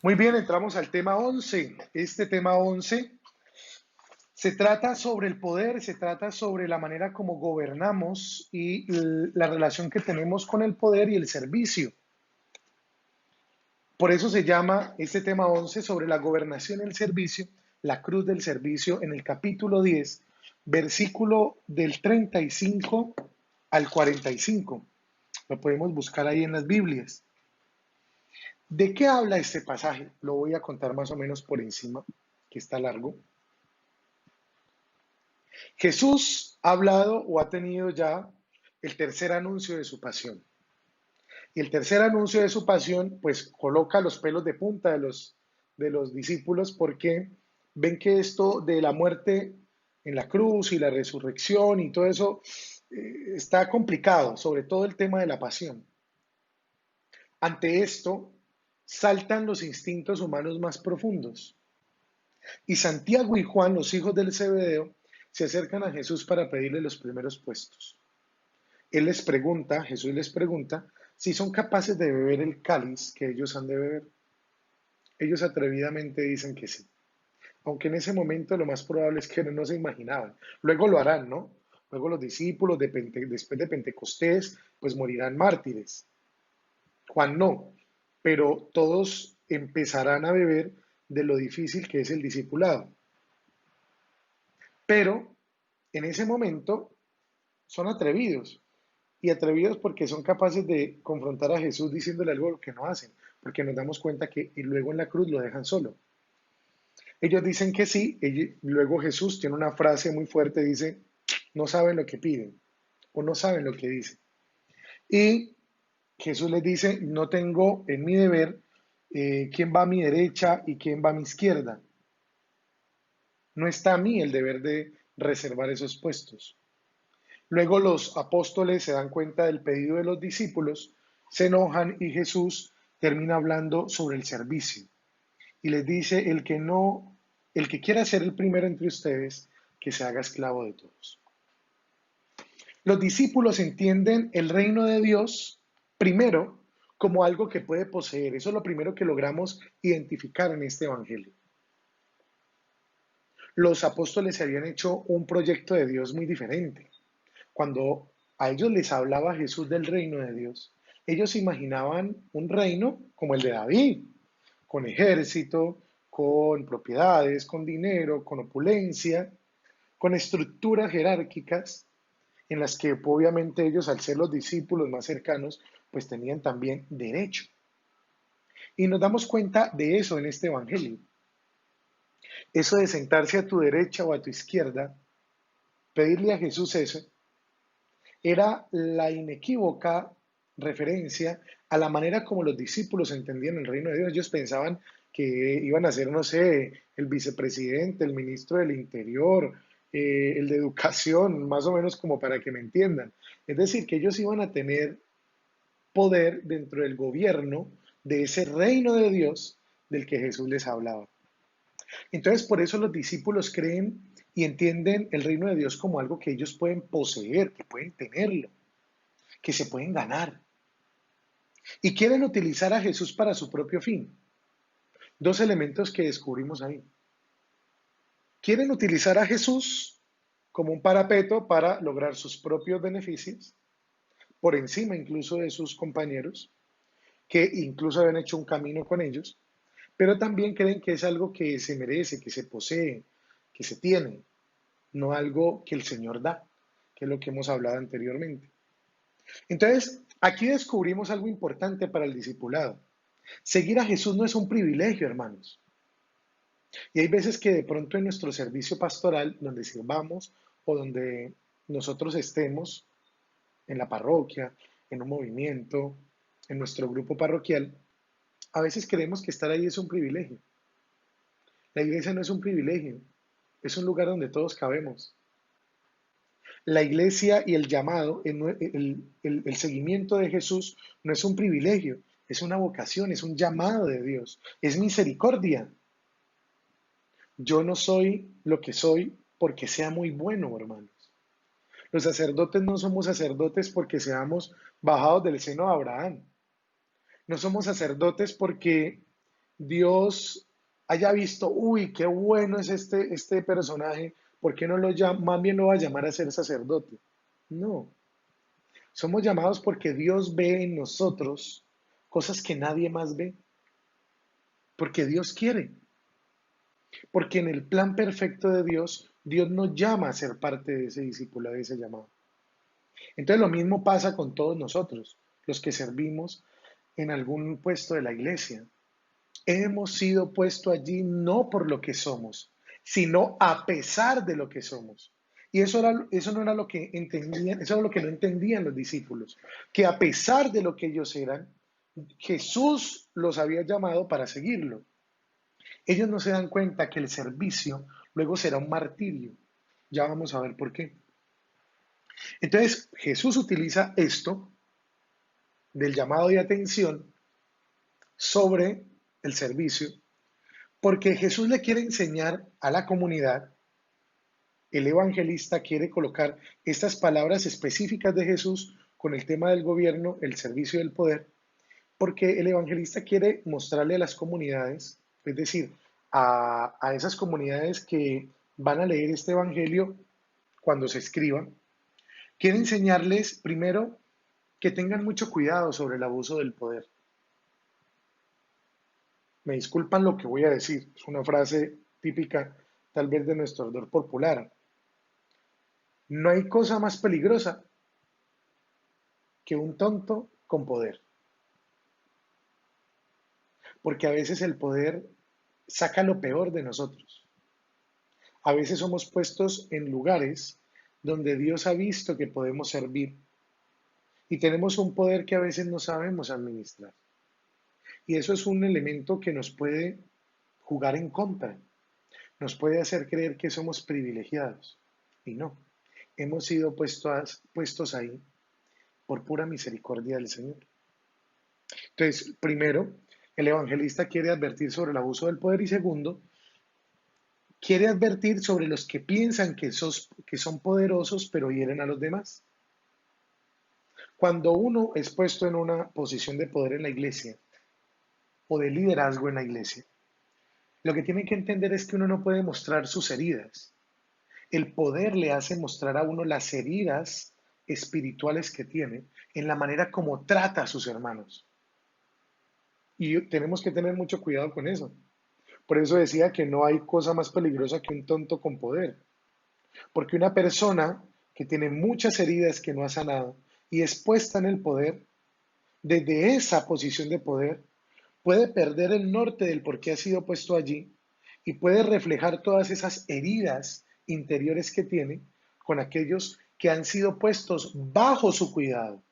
Muy bien, entramos al tema 11. Este tema 11 se trata sobre el poder, se trata sobre la manera como gobernamos y la relación que tenemos con el poder y el servicio. Por eso se llama este tema 11 sobre la gobernación y el servicio, la cruz del servicio en el capítulo 10, versículo del 35 al 45. Lo podemos buscar ahí en las Biblias. ¿De qué habla este pasaje? Lo voy a contar más o menos por encima, que está largo. Jesús ha hablado o ha tenido ya el tercer anuncio de su pasión. Y el tercer anuncio de su pasión, pues coloca los pelos de punta de los discípulos porque ven que esto de la muerte en la cruz y la resurrección y todo eso está complicado, sobre todo el tema de la pasión. Ante esto, saltan los instintos humanos más profundos. Y Santiago y Juan, los hijos del Zebedeo, se acercan a Jesús para pedirle los primeros puestos. Jesús les pregunta, si son capaces de beber el cáliz que ellos han de beber. Ellos atrevidamente dicen que sí, aunque en ese momento lo más probable es que no se imaginaban. Luego lo harán, ¿no? Luego los discípulos, después de Pentecostés, pues morirán mártires. Juan no, pero todos empezarán a beber de lo difícil que es el discipulado. Pero en ese momento son atrevidos, y atrevidos porque son capaces de confrontar a Jesús diciéndole algo que no hacen, porque nos damos cuenta que y luego en la cruz lo dejan solo. Ellos dicen que sí, y luego Jesús tiene una frase muy fuerte, dice, no saben lo que piden, o no saben lo que dicen. Y Jesús les dice, no tengo en mi deber quién va a mi derecha y quién va a mi izquierda. No está a mí el deber de reservar esos puestos. Luego los apóstoles se dan cuenta del pedido de los discípulos, se enojan y Jesús termina hablando sobre el servicio y les dice, el que quiera ser el primero entre ustedes, que se haga esclavo de todos. Los discípulos entienden el reino de Dios primero como algo que puede poseer. Eso es lo primero que logramos identificar en este evangelio. Los apóstoles se habían hecho un proyecto de Dios muy diferente. Cuando a ellos les hablaba Jesús del reino de Dios, ellos imaginaban un reino como el de David, con ejército, con propiedades, con dinero, con opulencia, con estructuras jerárquicas en las que obviamente ellos, al ser los discípulos más cercanos, pues tenían también derecho. Y nos damos cuenta de eso en este Evangelio. Eso de sentarse a tu derecha o a tu izquierda, pedirle a Jesús eso, era la inequívoca referencia a la manera como los discípulos entendían el reino de Dios. Ellos pensaban que iban a ser, no sé, el vicepresidente, el ministro del Interior, el de Educación, más o menos como para que me entiendan. Es decir, que ellos iban a tener poder dentro del gobierno de ese reino de Dios del que Jesús les hablaba. Entonces, por eso los discípulos creen y entienden el reino de Dios como algo que ellos pueden poseer, que pueden tenerlo, que se pueden ganar. Y quieren utilizar a Jesús para su propio fin. Dos elementos que descubrimos ahí. Quieren utilizar a Jesús como un parapeto para lograr sus propios beneficios, por encima incluso de sus compañeros, que incluso habían hecho un camino con ellos, pero también creen que es algo que se merece, que se posee, que se tiene, no algo que el Señor da, que es lo que hemos hablado anteriormente. Entonces, aquí descubrimos algo importante para el discipulado. Seguir a Jesús no es un privilegio, hermanos. Y hay veces que de pronto en nuestro servicio pastoral, donde sirvamos o donde nosotros estemos, en la parroquia, en un movimiento, en nuestro grupo parroquial, a veces creemos que estar ahí es un privilegio. La iglesia no es un privilegio, es un lugar donde todos cabemos. La iglesia y el llamado, el seguimiento de Jesús no es un privilegio, es una vocación, es un llamado de Dios, es misericordia. Yo no soy lo que soy porque sea muy bueno, hermanos. Los sacerdotes no somos sacerdotes porque seamos bajados del seno de Abraham. No somos sacerdotes porque Dios haya visto, uy, qué bueno es este personaje, ¿por qué no lo llama, más bien lo va a llamar a ser sacerdote? No, somos llamados porque Dios ve en nosotros cosas que nadie más ve, porque Dios quiere, porque en el plan perfecto de Dios, Dios nos llama a ser parte de ese discípulo, de ese llamado. Entonces lo mismo pasa con todos nosotros, los que servimos en algún puesto de la iglesia. Hemos sido puestos allí no por lo que somos, sino a pesar de lo que somos. Y eso no era lo que entendían, eso era lo que no entendían los discípulos, que a pesar de lo que ellos eran, Jesús los había llamado para seguirlo. Ellos no se dan cuenta que el servicio luego será un martirio. Ya vamos a ver por qué. Entonces, Jesús utiliza esto del llamado de atención sobre el servicio, porque Jesús le quiere enseñar a la comunidad, el evangelista quiere colocar estas palabras específicas de Jesús con el tema del gobierno, el servicio y el poder, porque el evangelista quiere mostrarle a las comunidades, es decir, a esas comunidades que van a leer este evangelio cuando se escriba, quiere enseñarles primero que tengan mucho cuidado sobre el abuso del poder. Me disculpan lo que voy a decir, es una frase típica tal vez de nuestro ardor popular. No hay cosa más peligrosa que un tonto con poder, porque a veces el poder saca lo peor de nosotros. A veces somos puestos en lugares donde Dios ha visto que podemos servir y tenemos un poder que a veces no sabemos administrar. Y eso es un elemento que nos puede jugar en contra, nos puede hacer creer que somos privilegiados. Y no, hemos sido puestos ahí por pura misericordia del Señor. Entonces, primero, el evangelista quiere advertir sobre el abuso del poder y segundo, quiere advertir sobre los que piensan que son poderosos pero hieren a los demás. Cuando uno es puesto en una posición de poder en la iglesia o de liderazgo en la iglesia, lo que tiene que entender es que uno no puede mostrar sus heridas. El poder le hace mostrar a uno las heridas espirituales que tiene en la manera como trata a sus hermanos. Y tenemos que tener mucho cuidado con eso. Por eso decía que no hay cosa más peligrosa que un tonto con poder. Porque una persona que tiene muchas heridas que no ha sanado y es puesta en el poder, desde esa posición de poder, puede perder el norte del por qué ha sido puesto allí y puede reflejar todas esas heridas interiores que tiene con aquellos que han sido puestos bajo su cuidado.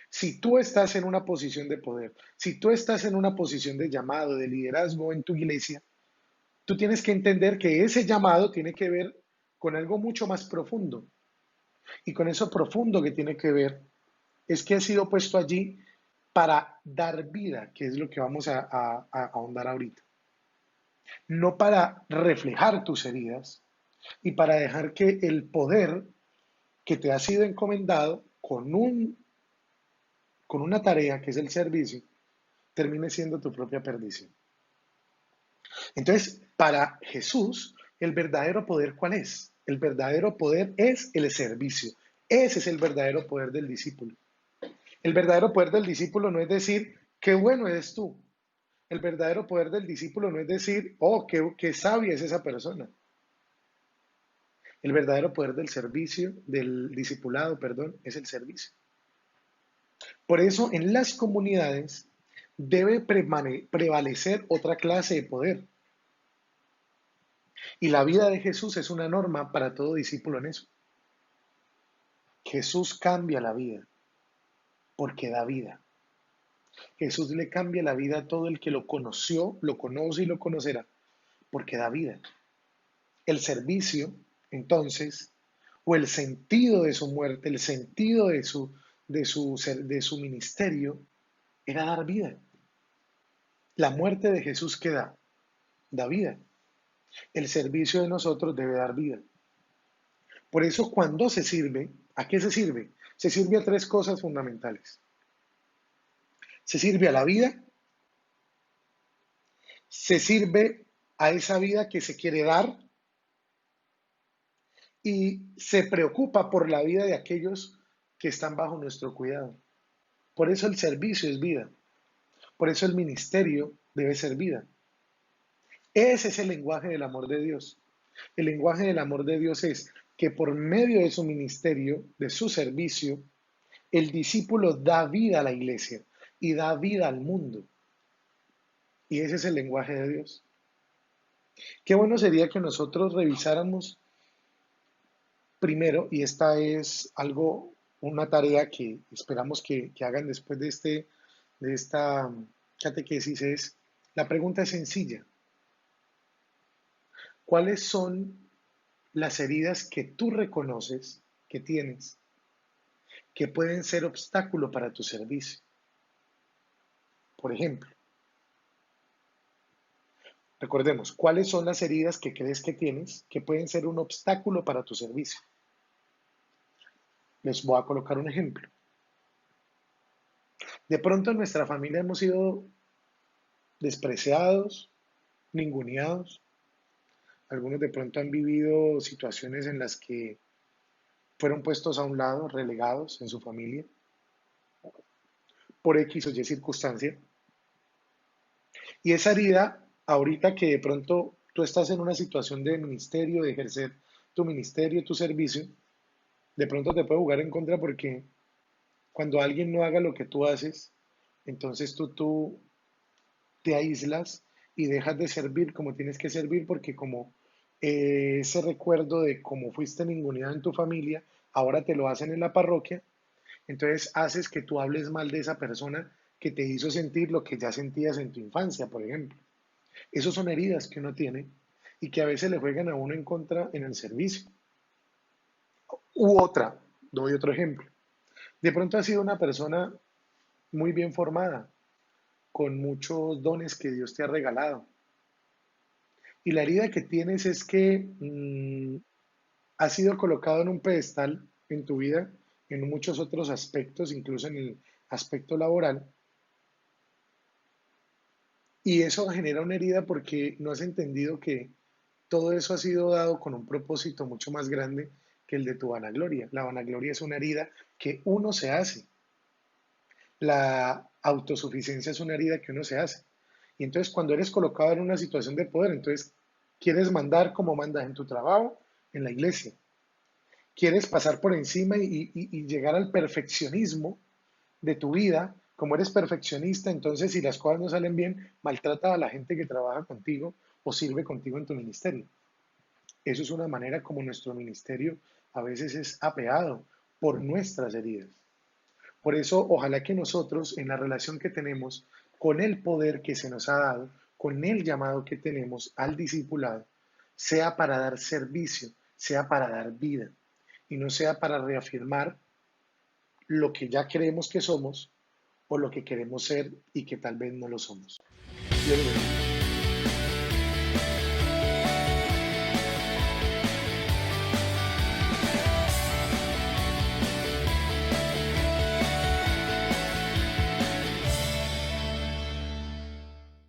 Si tú estás en una posición de poder, si tú estás en una posición de llamado, de liderazgo en tu iglesia, tú tienes que entender que ese llamado tiene que ver con algo mucho más profundo. Y con eso profundo que tiene que ver es que ha sido puesto allí para dar vida, que es lo que vamos a ahondar ahorita. No para reflejar tus heridas y para dejar que el poder que te ha sido encomendado con una tarea que es el servicio, termine siendo tu propia perdición. Entonces, para Jesús, el verdadero poder, ¿cuál es? El verdadero poder es el servicio. Ese es el verdadero poder del discípulo. El verdadero poder del discípulo no es decir, qué bueno eres tú. El verdadero poder del discípulo no es decir, oh, qué sabia es esa persona. El verdadero poder del servicio, del discipulado, perdón, es el servicio. Por eso en las comunidades debe prevalecer otra clase de poder. Y la vida de Jesús es una norma para todo discípulo en eso. Jesús cambia la vida porque da vida. Jesús le cambia la vida a todo el que lo conoció, lo conoce y lo conocerá porque da vida. El servicio, entonces, o el sentido de su muerte, el sentido de su ministerio, era dar vida. La muerte de Jesús que da vida. El servicio de nosotros debe dar vida. Por eso cuando se sirve, ¿a qué se sirve? Se sirve a tres cosas fundamentales. Se sirve a la vida, se sirve a esa vida que se quiere dar y se preocupa por la vida de aquellos que están bajo nuestro cuidado. Por eso el servicio es vida. Por eso el ministerio debe ser vida. Ese es el lenguaje del amor de Dios. El lenguaje del amor de Dios es que por medio de su ministerio, de su servicio, el discípulo da vida a la iglesia y da vida al mundo. Y ese es el lenguaje de Dios. Qué bueno sería que nosotros revisáramos primero, y esta es algo, una tarea que esperamos que hagan después de esta catequesis, es, la pregunta es sencilla. ¿Cuáles son las heridas que tú reconoces que tienes que pueden ser obstáculo para tu servicio? Por ejemplo, recordemos, ¿cuáles son las heridas que crees que tienes que pueden ser un obstáculo para tu servicio? Les voy a colocar un ejemplo. De pronto en nuestra familia hemos sido despreciados, ninguneados. Algunos de pronto han vivido situaciones en las que fueron puestos a un lado, relegados en su familia, por X o Y circunstancia. Y esa herida, ahorita que de pronto tú estás en una situación de ministerio, de ejercer tu ministerio, tu servicio, de pronto te puede jugar en contra porque cuando alguien no haga lo que tú haces, entonces tú te aíslas y dejas de servir como tienes que servir porque como ese recuerdo de cómo fuiste ninguneado en tu familia, ahora te lo hacen en la parroquia, entonces haces que tú hables mal de esa persona que te hizo sentir lo que ya sentías en tu infancia, por ejemplo. Esas son heridas que uno tiene y que a veces le juegan a uno en contra en el servicio. U otra, doy otro ejemplo. De pronto has sido una persona muy bien formada, con muchos dones que Dios te ha regalado. Y la herida que tienes es que has sido colocado en un pedestal en tu vida, en muchos otros aspectos, incluso en el aspecto laboral, y eso genera una herida porque no has entendido que todo eso ha sido dado con un propósito mucho más grande que el de tu vanagloria. La vanagloria es una herida que uno se hace. La autosuficiencia es una herida que uno se hace. Y entonces cuando eres colocado en una situación de poder, entonces quieres mandar como mandas en tu trabajo, en la iglesia. Quieres pasar por encima y llegar al perfeccionismo de tu vida. Como eres perfeccionista, entonces si las cosas no salen bien, maltrata a la gente que trabaja contigo o sirve contigo en tu ministerio. Eso es una manera como nuestro ministerio a veces es apeado por nuestras heridas. Por eso, ojalá que nosotros, en la relación que tenemos con el poder que se nos ha dado, con el llamado que tenemos al discipulado, sea para dar servicio, sea para dar vida, y no sea para reafirmar lo que ya creemos que somos o lo que queremos ser y que tal vez no lo somos. Dios bendiga.